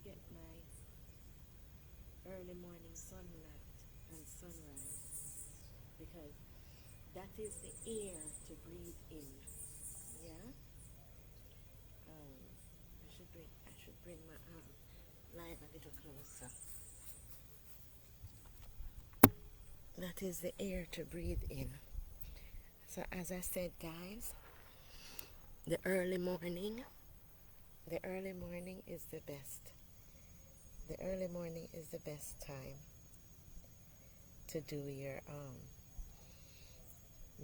to get my early morning sunlight and sunrise because that is the air to breathe in. Yeah. I should bring my light a little closer. That is the air to breathe in. So as I said, guys, the early morning, the early morning is the best. The early morning is the best time to do your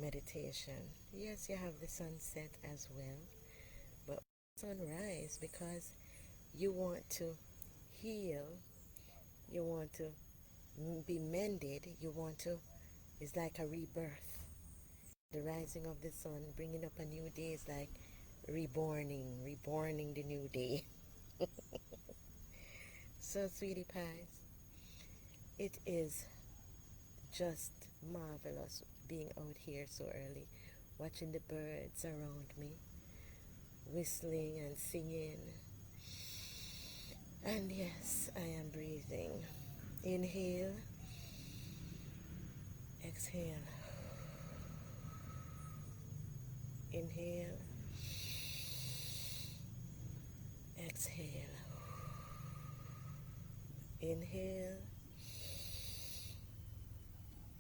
meditation. Yes, you have the sunset as well, but sunrise because you want to heal, you want to be mended, you want to, it's like a rebirth. The rising of the sun, bringing up a new day is like reborning the new day. So, sweetie pies, it is just marvelous being out here so early, watching the birds around me, whistling and singing. And yes, I am breathing. Inhale, exhale. Inhale, exhale. Inhale,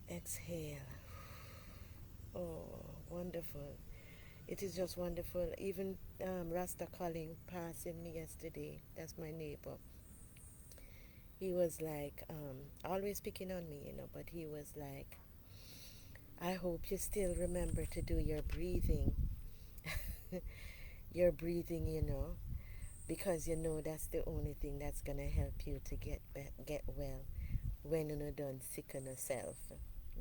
exhale. Oh, wonderful. It is just wonderful. Even Rasta Colin passing me yesterday, that's my neighbor. He was like, always picking on me, but he was like, I hope you still remember to do your breathing. Your breathing, because that's the only thing that's going to help you to get well when you're done sick on yourself.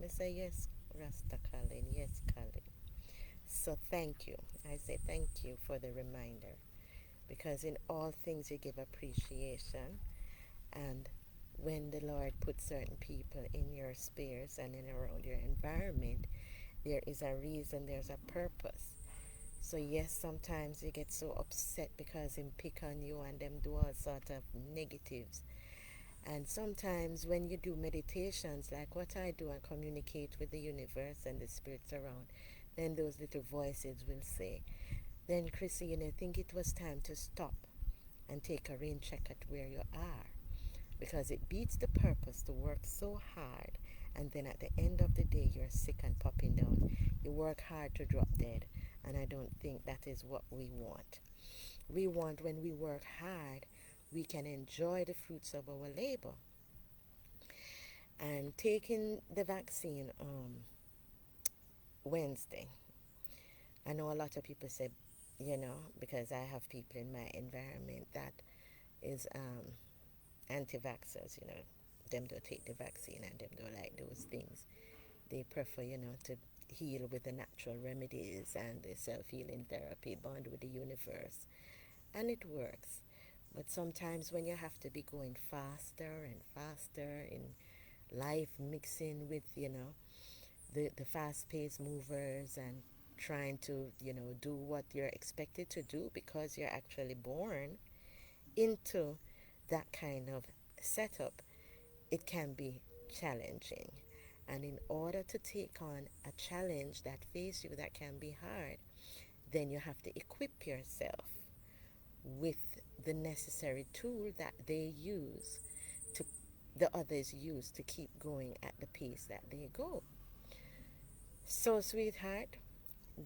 I say, yes, Rasta Colin, yes, Colin. So thank you. I say thank you for the reminder because in all things you give appreciation, and when the Lord puts certain people in your spheres and in around your environment, there is a reason, there's a purpose. So yes, sometimes you get so upset because him pick on you and them do all sort of negatives. And sometimes when you do meditations, like what I do and communicate with the universe and the spirits around, then those little voices will say, then Chrissy, I think it was time to stop and take a rain check at where you are. Because it beats the purpose to work so hard and then at the end of the day you're sick and popping down. You work hard to drop dead, and I don't think that is what we want. We want, when we work hard, we can enjoy the fruits of our labor. And taking the vaccine Wednesday, I know a lot of people say, because I have people in my environment that is anti-vaxxers, them don't take the vaccine and them don't like those things. They prefer, to heal with the natural remedies and the self-healing therapy bond with the universe. And it works. But sometimes when you have to be going faster and faster in life, mixing with, the fast-paced movers and trying to, do what you're expected to do because you're actually born into that kind of setup, it can be challenging. And in order to take on a challenge that faces you that can be hard, then you have to equip yourself with the necessary tool that they use to the others use to keep going at the pace that they go. So, sweetheart,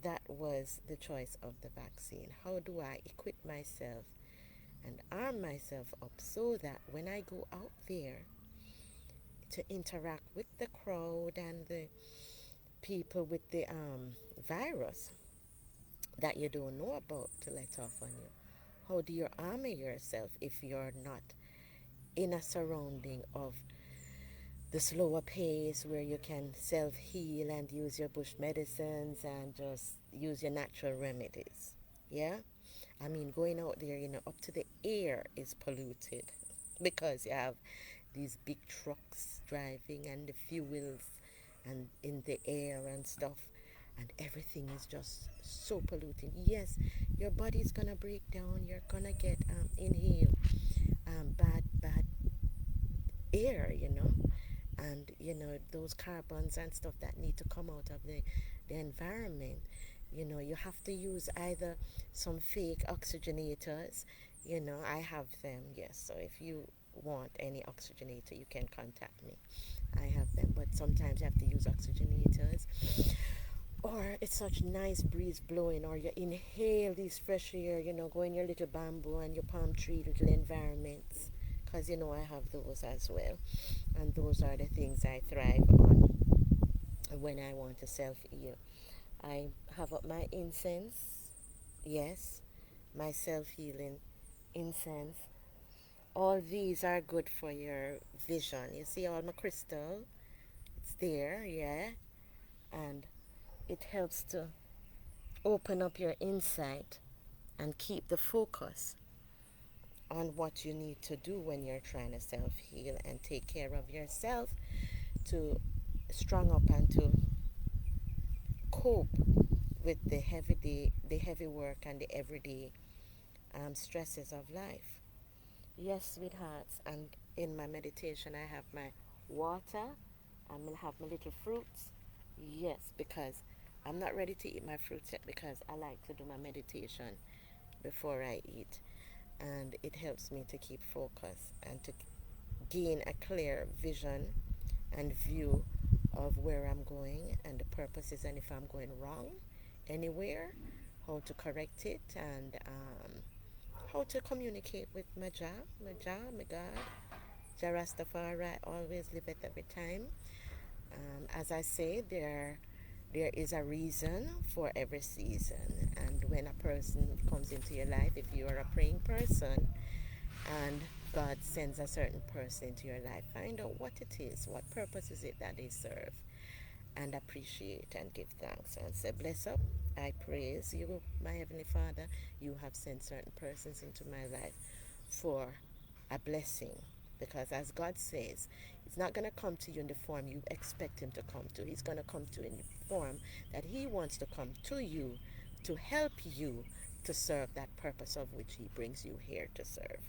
that was the choice of the vaccine. How do I equip myself and arm myself up so that when I go out there to interact with the crowd and the people with the virus that you don't know about to let off on you, how do you armor yourself if you're not in a surrounding of the slower pace where you can self-heal and use your bush medicines and just use your natural remedies? Yeah? I mean, going out there, up to the air is polluted because you have these big trucks driving and the fuels and in the air and stuff, and everything is just so polluting. Yes, your body's gonna break down, you're gonna get inhale bad air, and those carbons and stuff that need to come out of the environment. You have to use either some fake oxygenators. I have them, yes. So if you want any oxygenator, you can contact me. I have them, but sometimes you have to use oxygenators, or it's such nice breeze blowing, or you inhale this fresh air, go in your little bamboo and your palm tree little environments, because I have those as well, and those are the things I thrive on when I want to self-heal. I have up my incense, yes, my self-healing incense. All these are good for your vision. You see all my crystal, it's there, yeah, and it helps to open up your insight and keep the focus on what you need to do when you're trying to self-heal and take care of yourself, to strong up and to cope with the heavy work and the everyday stresses of life. Yes, sweethearts, and in my meditation I have my water, I'm gonna have my little fruits. Yes, because I'm not ready to eat my fruits yet, because I like to do my meditation before I eat, and it helps me to keep focus and to gain a clear vision and view of where I'm going and the purposes, and if I'm going wrong anywhere, how to correct it, and how to communicate with my my God, Jah Rastafari always live it every time. As I say, there is a reason for every season, and when a person comes into your life, if you are a praying person and God sends a certain person into your life, find out what it is, what purpose is it that they serve, and appreciate and give thanks and say, bless up, I praise you, my Heavenly Father. You have sent certain persons into my life for a blessing, because as God says, He's not going to come to you in the form you expect Him to come to. He's going to come to you in the form that He wants to come to you, to help you to serve that purpose of which He brings you here to serve.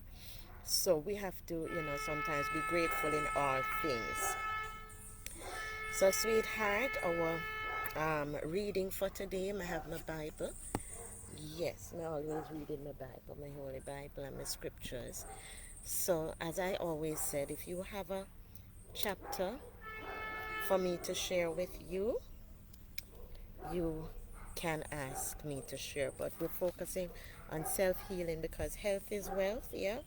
So we have to, sometimes be grateful in all things. So, sweetheart, our reading for today, I have my Bible. Yes, I always read in my Bible, my Holy Bible and my scriptures. So, as I always said, if you have a chapter for me to share with you, you can ask me to share. But we're focusing on self-healing, because health is wealth, yeah?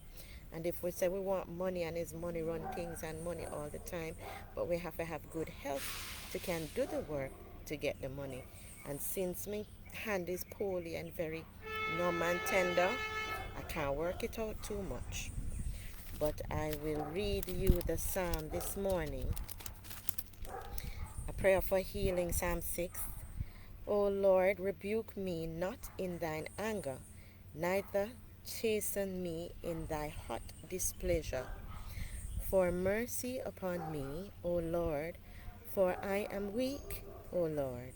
And if we say we want money, and it's money run things and money all the time, but we have to have good health to can do the work to get the money. And since my hand is poorly and very numb and tender, I can't work it out too much. But I will read you the psalm this morning. A prayer for healing, Psalm 6. O Lord, rebuke me not in thine anger, neither chasten me in thy hot displeasure. For mercy upon me, O Lord, for I am weak, O Lord.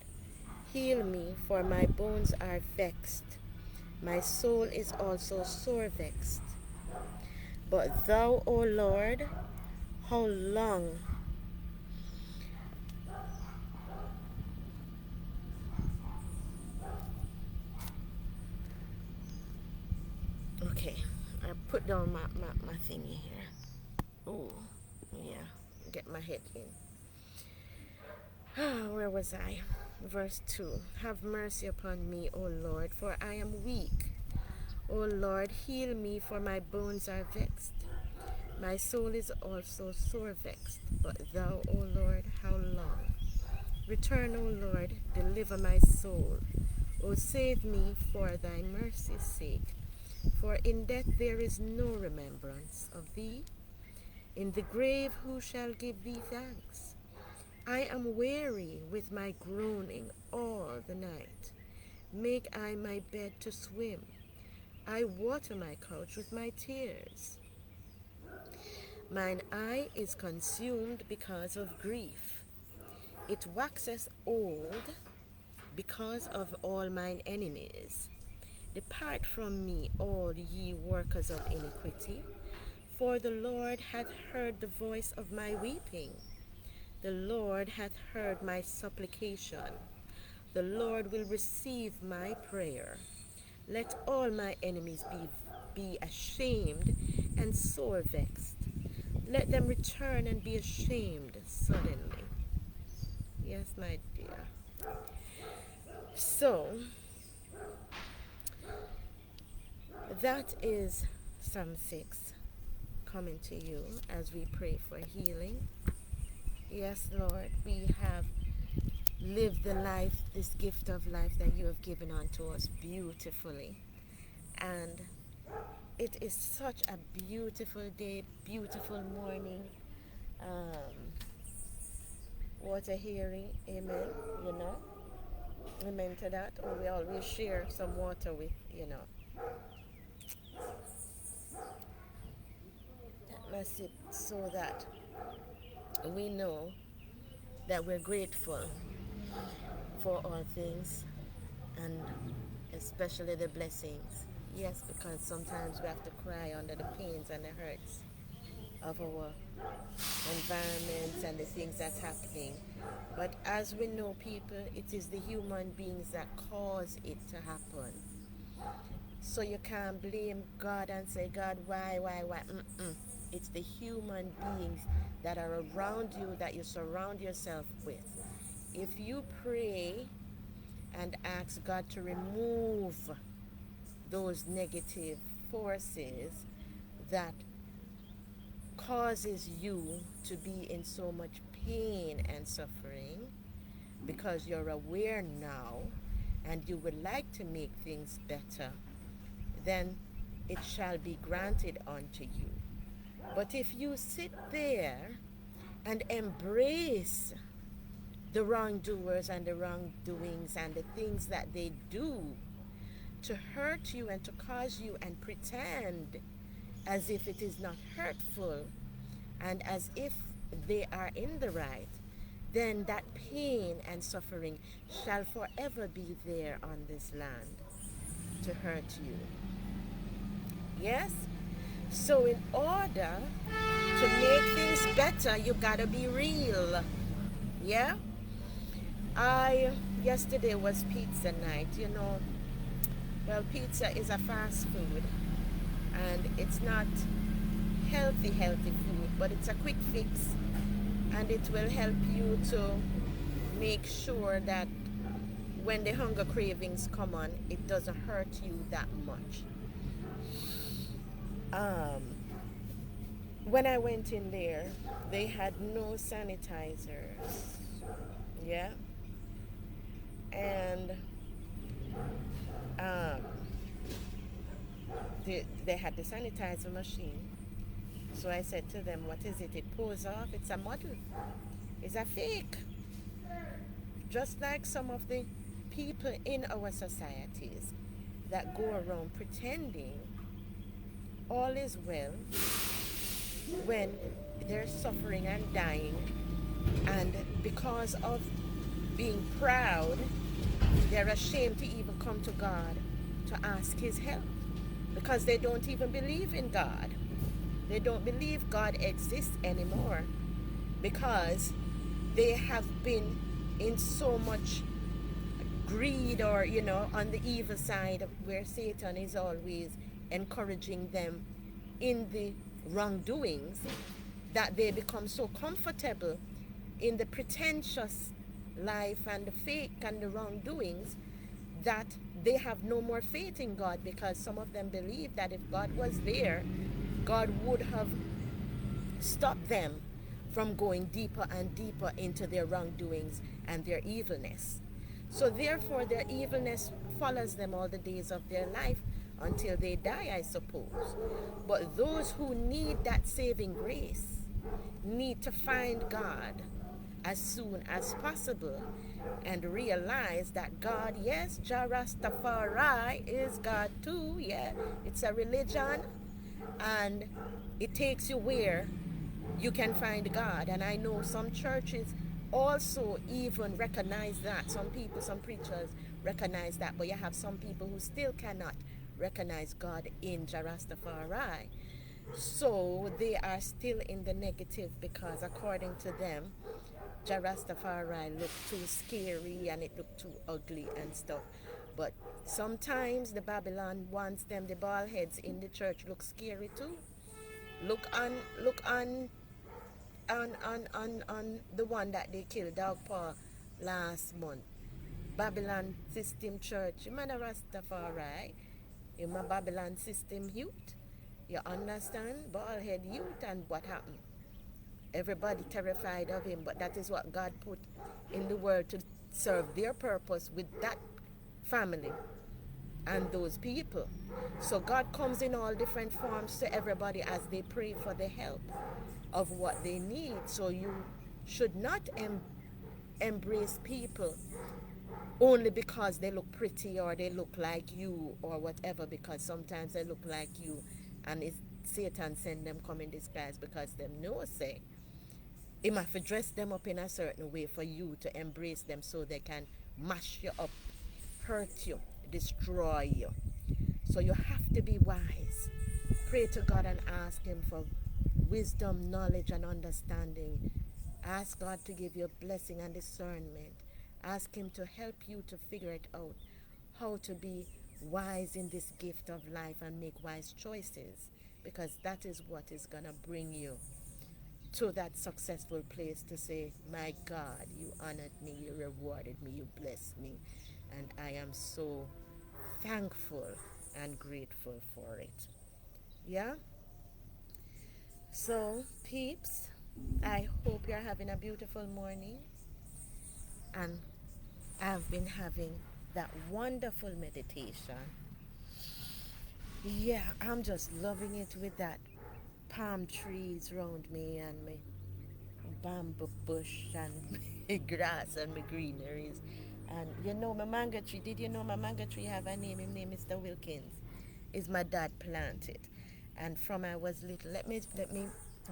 Heal me, for my bones are vexed. My soul is also sore vexed. But thou, O Lord, how long? Okay, I put down my thingy here. Oh, yeah, get my head in. Where was I? Verse 2. Have mercy upon me, O Lord, for I am weak. O Lord, heal me, for my bones are vexed. My soul is also sore vexed. But thou, O Lord, how long? Return, O Lord, deliver my soul. O save me for thy mercy's sake. For in death there is no remembrance of thee. In the grave who shall give thee thanks? I am weary with my groaning all the night. Make I my bed to swim. I water my couch with my tears. Mine eye is consumed because of grief. It waxeth old because of all mine enemies. Depart from me, all ye workers of iniquity, For the Lord hath heard the voice of my weeping. The Lord hath heard my supplication. The Lord will receive my prayer. Let all my enemies be ashamed and sore vexed. Let them return and be ashamed suddenly. Yes, my dear. So, that is Psalm 6 coming to you as we pray for healing. Yes, Lord, we have lived the life, this gift of life that you have given unto us beautifully. And it is such a beautiful day, beautiful morning. What a hearing, amen, you know. Amen to that. Or we always share some water with, that message so that we know that we're grateful for all things and especially the blessings. Yes, because sometimes we have to cry under the pains and the hurts of our environments and the things that's happening. But as we know, people, it is the human beings that cause it to happen. So you can't blame God and say, God, why? It's the human beings that are around you that you surround yourself with. If you pray and ask God to remove those negative forces that causes you to be in so much pain and suffering, because you're aware now and you would like to make things better, then it shall be granted unto you. But if you sit there and embrace the wrongdoers and the wrongdoings and the things that they do to hurt you and to cause you and pretend as if it is not hurtful and as if they are in the right, then that pain and suffering shall forever be there on this land to hurt you. Yes? So in order to make things better, you gotta be real. Yeah? Yesterday was pizza night, Well, pizza is a fast food and it's not healthy food, but it's a quick fix and it will help you to make sure that when the hunger cravings come on, it doesn't hurt you that much. When I went in there, they had no sanitizers. Yeah. And they had the sanitizer machine. So I said to them, what is it? It pours off. It's a model. It's a fake. Just like some of the people in our societies that go around pretending all is well when they're suffering and dying, and because of being proud, they're ashamed to even come to God to ask his help because they don't even believe in God. They don't believe God exists anymore because they have been in so much greed or, on the evil side where Satan is always encouraging them in the wrongdoings, that they become so comfortable in the pretentious life and the fake and the wrongdoings that they have no more faith in God, because some of them believe that if God was there, God would have stopped them from going deeper and deeper into their wrongdoings and their evilness. So therefore their evilness follows them all the days of their life until they die, I suppose. But those who need that saving grace need to find God as soon as possible and realize that God, yes, Jah Rastafari is God too. Yeah, it's a religion and it takes you where you can find God. And I know some churches also even recognize that. Some people, some preachers recognize that, but you have some people who still cannot recognize God in Jah Rastafari. So they are still in the negative because, according to them, Jarastafari looked too scary and it looked too ugly and stuff. But sometimes the Babylon wants them, the bald heads in the church, look scary too. Look on the one that they killed, Dog Paw, last month. Babylon System Church. You man a Rastafari. You my Babylon System youth. You understand? Bald head youth, and what happened? Everybody terrified of him, but that is what God put in the world to serve their purpose with that family and those people. So God comes in all different forms to everybody as they pray for the help of what they need. So you should not embrace people only because they look pretty or they look like you or whatever, because sometimes they look like you and it's Satan send them come in disguise because them know say he might have dress them up in a certain way for you to embrace them so they can mash you up, hurt you, destroy you. So you have to be wise. Pray to God and ask Him for wisdom, knowledge, and understanding. Ask God to give you blessing and discernment. Ask Him to help you to figure it out, how to be wise in this gift of life and make wise choices, because that is what is going to bring you to that successful place to say, my God, you honored me, you rewarded me, you blessed me, and I am so thankful and grateful for it. Yeah? So, peeps, I hope you're having a beautiful morning, and I've been having that wonderful meditation. Yeah, I'm just loving it with that palm trees around me and my bamboo bush and my grass and my greeneries. And you know my mango tree, did you know my mango tree have a name? His name is Mr. Wilkins. Is my dad planted. And from I was little, let me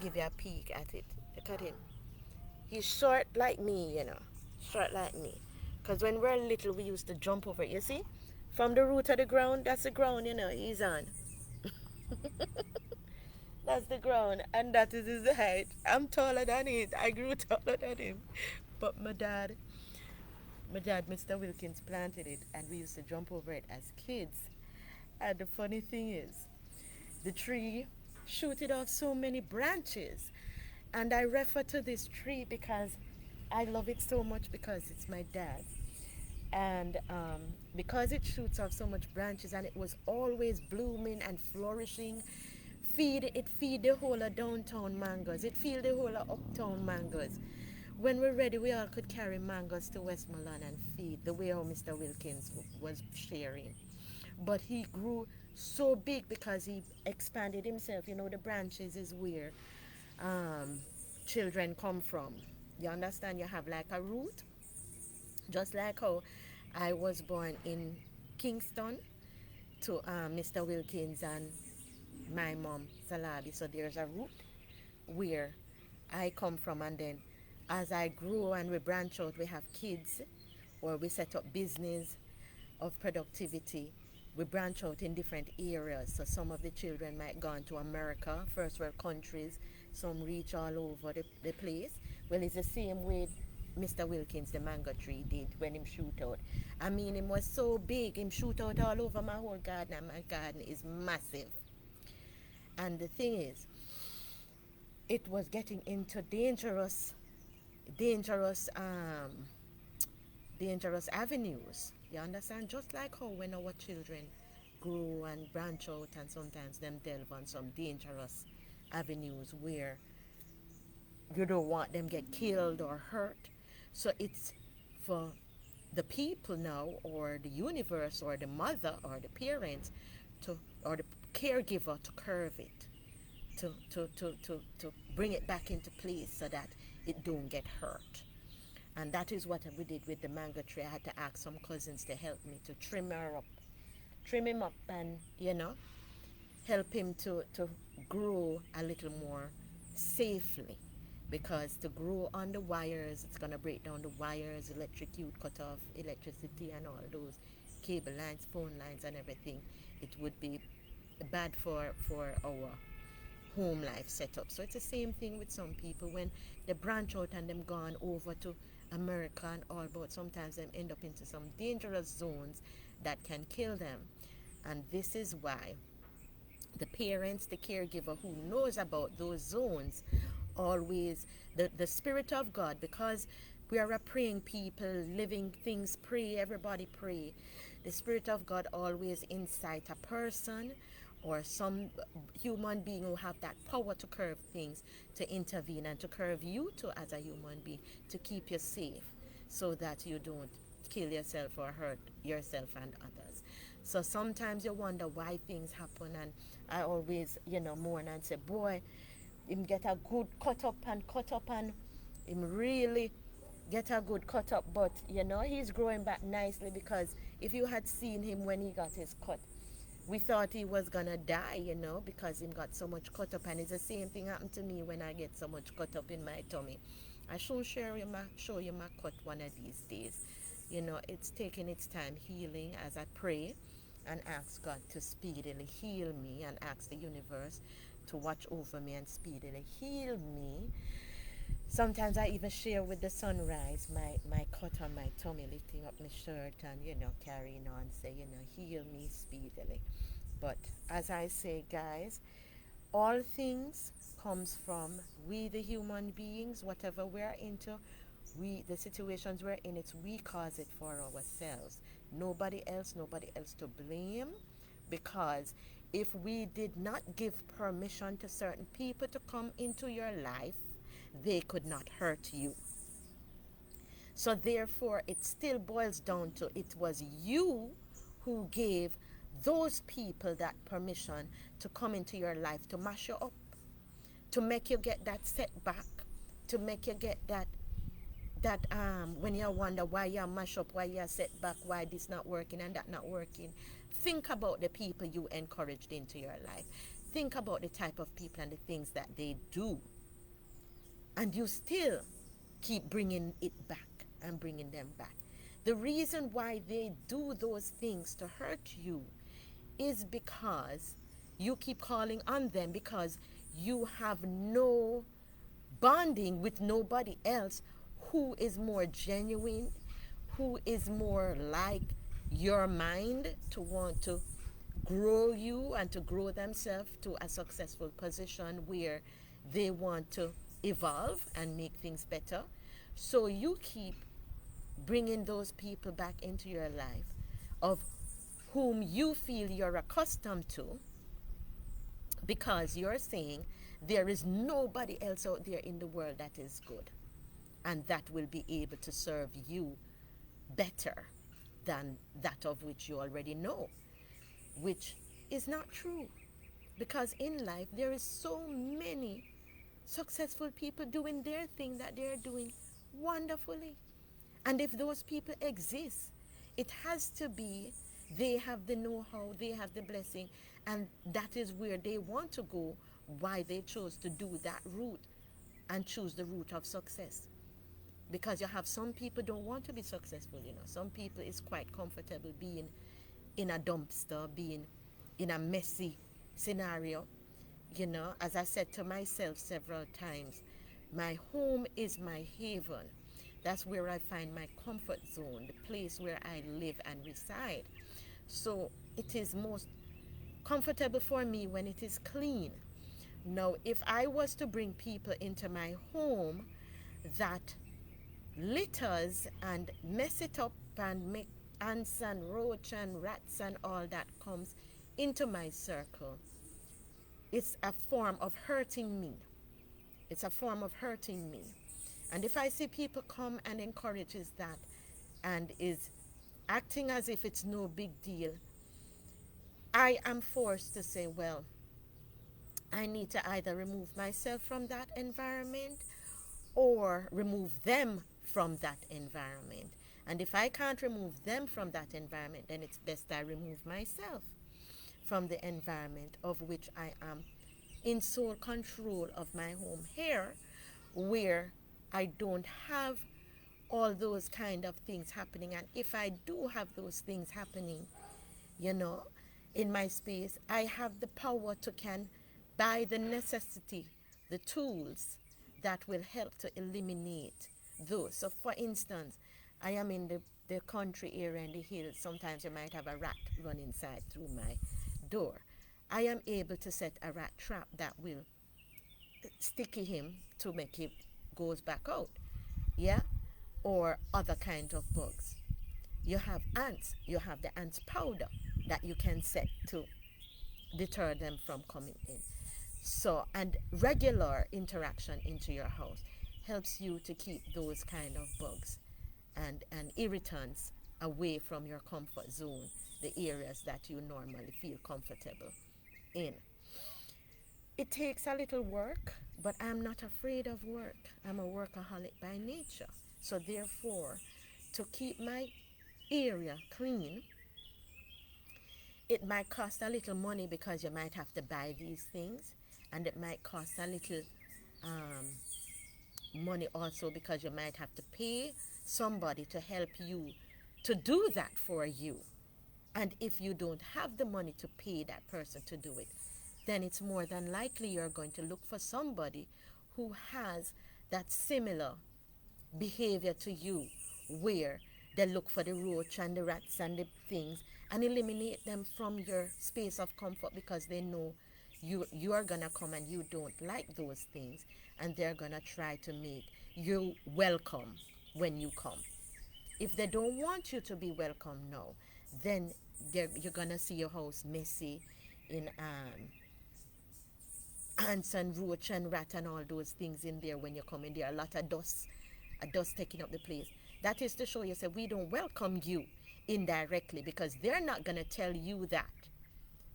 give you a peek at it. Look at him. He's short like me, you know. Short like me. Because when we were little, we used to jump over it. You see? From the root of the ground, that's the ground, you know, he's on. That's the ground, and that is his height. I'm taller than it. I grew taller than him. But my dad, Mr. Wilkins, planted it, and we used to jump over it as kids. And the funny thing is, the tree shooted off so many branches. And I refer to this tree because I love it so much because it's my dad. And because it shoots off so much branches and it was always blooming and flourishing, feed the whole of downtown mangoes. It feed the whole of uptown mangoes. When we're ready, we all could carry mangoes to Westmoreland and feed the way how Mr. Wilkins was sharing. But he grew so big because he expanded himself. You know, the branches is where um, children come from. You understand? You have like a root, just like how I was born in Kingston to Mr. Wilkins and my mom, Salabi. So there's a root where I come from, and then as I grow and we branch out, we have kids or we set up business of productivity. We branch out in different areas. So some of the children might go on to America, first world countries, some reach all over the place. Well, it's the same way Mr. Wilkins, the mango tree, did when him shoot out. I mean, him was so big, him shoot out all over my whole garden, and my garden is massive. And the thing is, it was getting into dangerous, dangerous avenues. You understand? Just like how when our children grow and branch out, and sometimes them delve on some dangerous avenues where you don't want them get killed or hurt. So it's for the people now, or the universe, or the mother, or the parents, to or the caregiver to curve it, to bring it back into place so that it don't get hurt. And that is what we did with the mango tree. I had to ask some cousins to help me to trim him up, and help him to grow a little more safely. Because to grow on the wires, it's gonna break down the wires, electrocute, cut off electricity and all those cable lines, phone lines, and everything. It would be bad for our home life set up. So it's the same thing with some people when they branch out and them gone over to America and all, but sometimes them end up into some dangerous zones that can kill them. And this is why the parents, the caregiver who knows about those zones, always the Spirit of God, because we are a praying people, living things, pray, everybody pray. The Spirit of God always incite a person or some human being who have that power to curve things, to intervene and to curve you too as a human being, to keep you safe so that you don't kill yourself or hurt yourself and others. So sometimes you wonder why things happen, and I always, mourn and say, boy, him get a good cut up and him really get a good cut up, but he's growing back nicely, because if you had seen him when he got his cut, we thought he was gonna die, because he got so much cut up. And it's the same thing happened to me when I get so much cut up in my tummy. I should show you my cut one of these days. It's taking its time healing as I pray and ask God to speedily heal me, and ask the universe to watch over me and speedily heal me. Sometimes I even share with the sunrise my cut on my tummy, lifting up my shirt and, carrying on, say, heal me speedily. But as I say, guys, all things comes from we, the human beings, whatever we're into, the situations we're in, it's we cause it for ourselves. Nobody else to blame, because if we did not give permission to certain people to come into your life, they could not hurt you. So therefore, it still boils down to it was you who gave those people that permission to come into your life to mash you up, to make you get that setback, to make you get that when you wonder why you mash up, why you set back, why this not working and that not working. Think about the people you encouraged into your life. Think about the type of people and the things that they do, and you still keep bringing it back and bringing them back. The reason why they do those things to hurt you is because you keep calling on them, because you have no bonding with nobody else who is more genuine, who is more like your mind, to want to grow you and to grow themselves to a successful position where they want to evolve and make things better. So you keep bringing those people back into your life, of whom you feel you're accustomed to, because you're saying there is nobody else out there in the world that is good and that will be able to serve you better than that of which you already know, which is not true. Because in life, there is so many successful people doing their thing that they're doing wonderfully. And if those people exist, it has to be they have the know-how, they have the blessing, and that is where they want to go, why they chose to do that route and choose the route of success. Because you have some people don't want to be successful. Some people is quite comfortable being in a dumpster, being in a messy scenario. As I said to myself several times, my home is my haven. That's where I find my comfort zone, the place where I live and reside. So it is most comfortable for me when it is clean. Now, if I was to bring people into my home that litters and mess it up and make ants and roach and rats and all that comes into my circle, it's a form of hurting me. It's a form of hurting me. And if I see people come and encourages that and is acting as if it's no big deal, I am forced to say, well, I need to either remove myself from that environment or remove them from that environment. And if I can't remove them from that environment, then it's best I remove myself from the environment of which I am in sole control of my home here, where I don't have all those kind of things happening. And if I do have those things happening, you know, in my space, I have the power to can Buy the necessity, the tools that will help to eliminate those. So, for instance, I am in the country area in the hills. Sometimes you might have a rat run inside through my door. I am able to set a rat trap that will sticky him to make him goes back out. Yeah? Or other kinds of bugs. You have ants. You have the ants powder that you can set to deter them from coming in. So, and regular interaction into your house helps you to keep those kind of bugs and irritants away from your comfort zone, the areas that you normally feel comfortable in. It takes a little work, but I'm not afraid of work. I'm a workaholic by nature. So, therefore, to keep my area clean, it might cost a little money because you might have to buy these things, and it might cost a little um, money also because you might have to pay somebody to help you to do that for you. And if you don't have the money to pay that person to do it, then it's more than likely you're going to look for somebody who has that similar behavior to you, where they look for the roach and the rats and the things and eliminate them from your space of comfort because they know you are gonna come and you don't like those things, and they're gonna try to make you welcome when you come. If they don't want you to be welcome now, then you're gonna see your house messy in ants and roach and rat and all those things in there when you come in there. A lot of dust, a dust taking up the place. That is to show you, say, we don't welcome you indirectly because they're not going to tell you that.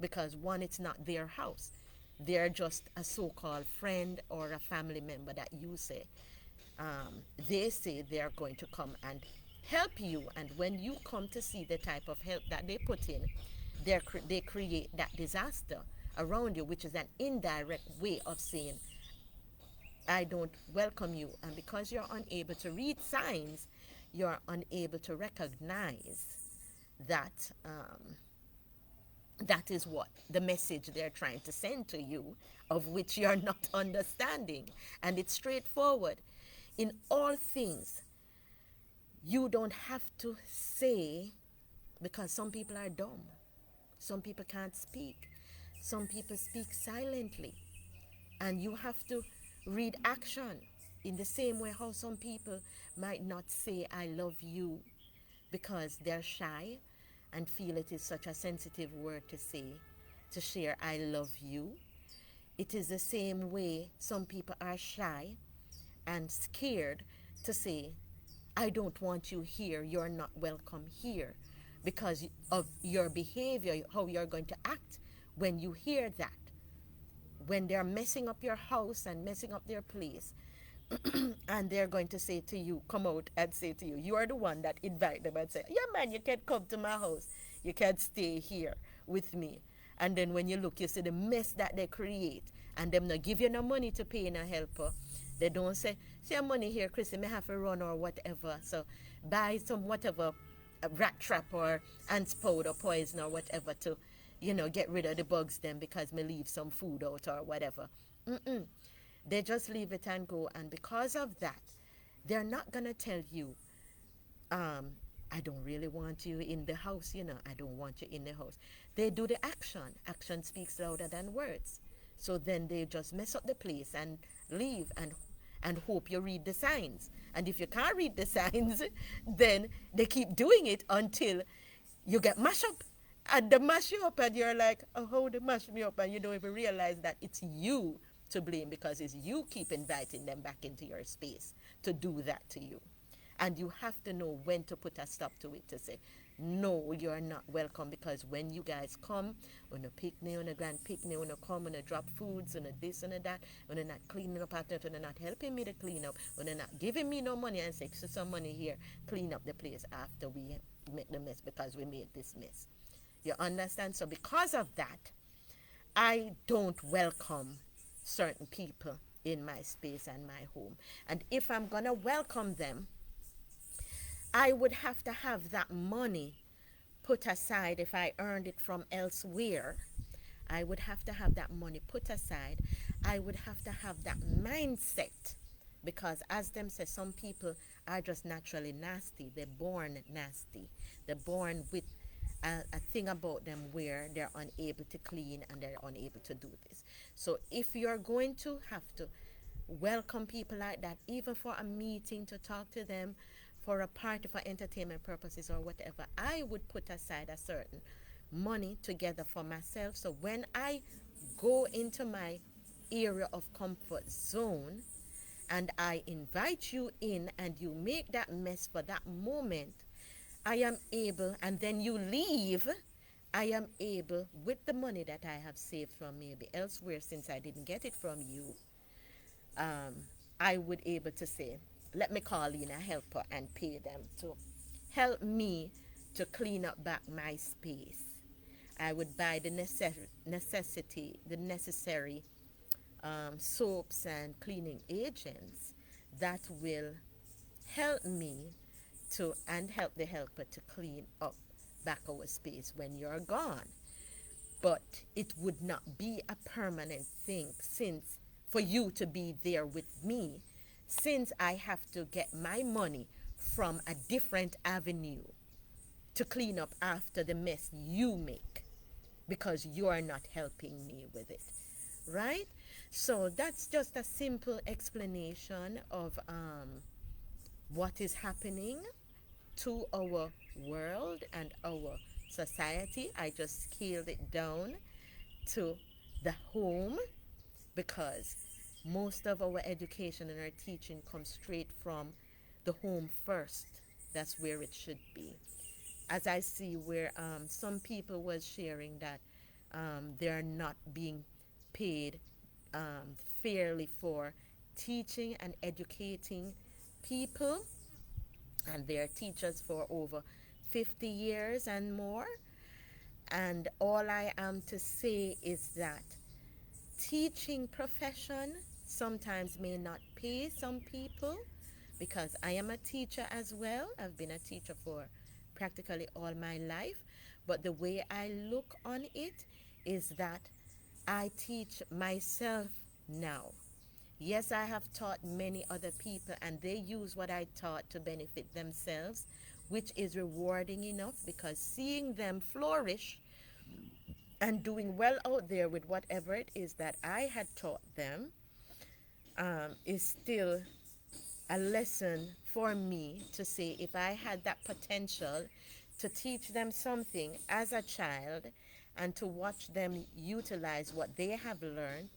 Because one, it's not their house. They're just a so-called friend or a family member that you say. They say they're going to come and help you. And when you come to see the type of help that they put in, they create that disaster around you, which is an indirect way of saying, I don't welcome you. And because you're unable to read signs, you're unable to recognize that that is what the message they're trying to send to you, of which you're not understanding. And it's straightforward. In all things, you don't have to say, because some people are dumb. Some people can't speak. Some people speak silently. And you have to read action in the same way how some people might not say I love you because they're shy and feel it is such a sensitive word to say, to share I love you. It is the same way some people are shy and scared to say I don't want you here, you're not welcome here, because of your behavior, how you're going to act when you hear that. When they're messing up your house and messing up their place, and they're going to say to you, come out and say to you, you are the one that invite them and say, yeah man, you can come to my house, you can stay here with me. And then when you look, you see the mess that they create, and them not give you no money to pay no helper. They don't say, see your money here, Chrissy, may have to run or whatever, so buy some whatever, a rat trap or ants powder, poison or whatever to, get rid of the bugs then because me leave some food out or whatever. Mm-mm. They just leave it and go. And because of that, they're not going to tell you, I don't really want you in the house, I don't want you in the house. They do the action. Action speaks louder than words. So then they just mess up the place and leave and hope you read the signs. And if you can't read the signs, then they keep doing it until you get mashed up. And they mash you up and you're like, oh, how they mash me up? And you don't even realize that it's you to blame because it's you keep inviting them back into your space to do that to you. And you have to know when to put a stop to it, to say, no, you're not welcome, because when you guys come on a picnic, on a grand picnic, on a come, on a drop foods, on a this and a that, on a not cleaning up after, on a not helping me to clean up, on a not giving me no money and say, so some money here, clean up the place after we make the mess because we made this mess. You understand? So because of that, I don't welcome certain people in my space and my home. And if I'm going to welcome them, I would have to have that money put aside if I earned it from elsewhere. I would have to have that money put aside. I would have to have that mindset, because as them say, some people are just naturally nasty. They're born nasty. They're born with a thing about them where they're unable to clean and they're unable to do this. So if you're going to have to welcome people like that, even for a meeting, to talk to them, for a party, for entertainment purposes or whatever, I would put aside a certain money together for myself. So when I go into my area of comfort zone and I invite you in and you make that mess for that moment, I am able, and then you leave, I am able, with the money that I have saved from maybe elsewhere, since I didn't get it from you, um, I would able to say, let me call in a helper and pay them to help me to clean up back my space. I would buy the the necessary soaps and cleaning agents that will help me to, and help the helper to clean up back our space when you're gone. But it would not be a permanent thing, since for you to be there with me, since I have to get my money from a different avenue to clean up after the mess you make, because you're not helping me with it, right? So that's just a simple explanation of what is happening to our world and our society. I just scaled it down to the home, because most of our education and our teaching comes straight from the home first. That's where it should be. As I see where some people was sharing that they're not being paid fairly for teaching and educating people, and they're teachers for over 50 years and more. And all I am to say is that teaching profession sometimes may not pay some people, because I am a teacher as well. I've been a teacher for practically all my life. But the way I look on it is that I teach myself now. Yes, I have taught many other people and they use what I taught to benefit themselves, which is rewarding enough, because seeing them flourish and doing well out there with whatever it is that I had taught them is still a lesson for me to say, if I had that potential to teach them something as a child and to watch them utilize what they have learned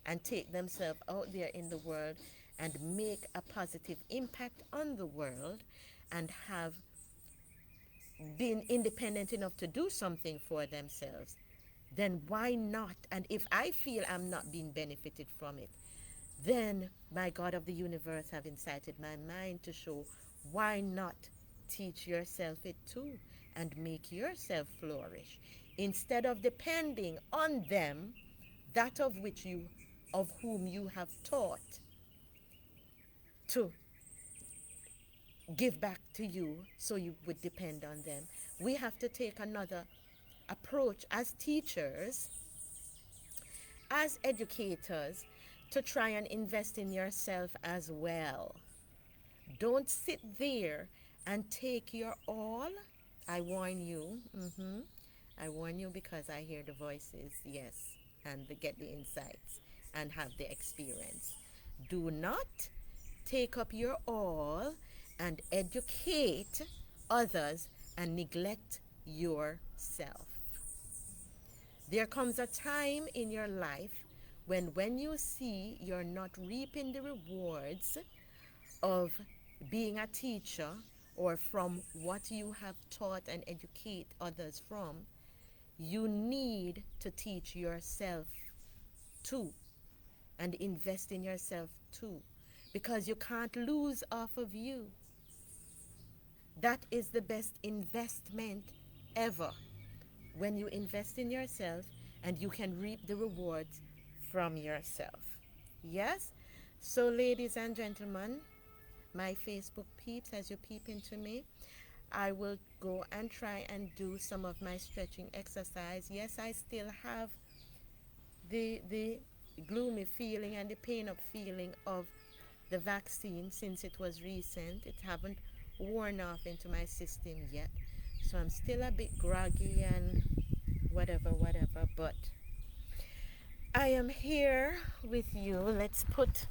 and take themselves out there in the world and make a positive impact on the world and have been independent enough to do something for themselves, then why not? And if I feel I'm not being benefited from it, then my God of the universe have incited my mind to show, why not teach yourself it too and make yourself flourish, instead of depending on them, that of whom you have taught, to give back to you, so you would depend on them. We have to take another approach as teachers, as educators, to try and invest in yourself as well. Don't sit there and take your all. I warn you. I warn you, because I hear the voices, yes, and get the insights and have the experience. Do not take up your all and educate others and neglect yourself. There comes a time in your life when you see you're not reaping the rewards of being a teacher, or from what you have taught and educate others from, you need to teach yourself too and invest in yourself too, because you can't lose off of you. That is the best investment ever, when you invest in yourself and you can reap the rewards from yourself. Yes? So, ladies and gentlemen, my Facebook peeps, as you peep into me, I will go and try and do some of my stretching exercise. Yes, I still have the gloomy feeling and the pain up feeling of the vaccine, since it was recent. It haven't worn off into my system yet. So I'm still a bit groggy and whatever, whatever. But I am here with you. Let's put